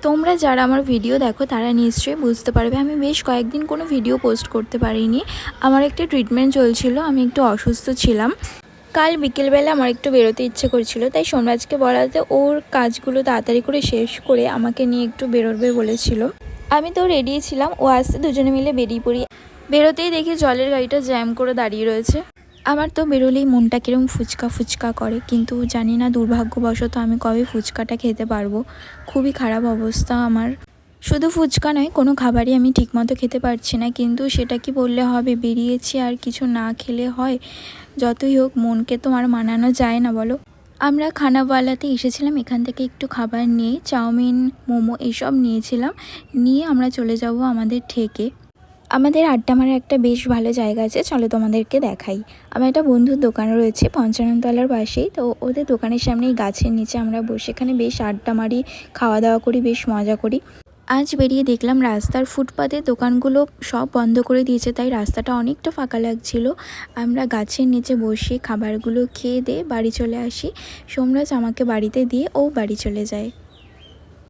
তোমরা যারা আমার ভিডিও দেখো তারা নিশ্চয়ই বুঝতে পারবে আমি বেশ কয়েকদিন কোনো ভিডিও পোস্ট করতে পারিনি। আমার একটা ট্রিটমেন্ট চলছিল, আমি একটু অসুস্থ ছিলাম। কাল বিকেলবেলা আমার একটু বেরোতে ইচ্ছে করছিল, তাই সোমরাজকে বলাতে ওর কাজগুলো তাড়াতাড়ি করে শেষ করে আমাকে নিয়ে একটু বেরোবে বলেছিল। আমি তো রেডি ছিলাম, ও আসতে দুজনে মিলে বেরিয়ে পড়ি। বেরোতেই দেখি জলের গাড়িটা জ্যাম করে দাঁড়িয়ে রয়েছে। আমার তো বেরোলেই মনটা কিরম ফুচকা ফুচকা করে, কিন্তু জানি না দুর্ভাগ্যবশত আমি কবে ফুচকাটা খেতে পারবো। খুবই খারাপ অবস্থা আমার। শুধু ফুচকা নয়, কোনো খাবারই আমি ঠিকমতো খেতে পারছি না, কিন্তু সেটা কি বললে হবে, বেরিয়েছি আর কিছু না খেলে হয়? যতই হোক মনকে তো আর মানানো যায় না বলো। আমরা খানাওয়ালাতে এসেছিলাম, এখান থেকে একটু খাবার নিয়ে চাউমিন মোমো এসব নিয়েছিলাম, নিয়ে আমরা চলে যাব আমাদের ঠেকে। আমাদের আড্ডা মারার একটা বেশ ভালো জায়গা আছে, চলো তোমাদেরকে দেখাই। আমার একটা বন্ধুর দোকান রয়েছে পঞ্চাননতলার পাশেই, তো ওদের দোকানের সামনেই গাছের নিচে আমরা বসে এখানে বেশ আড্ডা মারি, খাওয়া দাওয়া করি, বেশ মজা করি। আজ বেরিয়ে দেখলাম রাস্তার ফুটপাতের দোকানগুলো সব বন্ধ করে দিয়েছে, তাই রাস্তাটা অনেকটা ফাঁকা লাগছিল। আমরা গাছের নিচে বসে খাবারগুলো খেয়ে দিয়ে বাড়ি চলে আসি। সোমরাজ আমাকে বাড়িতে দিয়ে ও বাড়ি চলে যায়।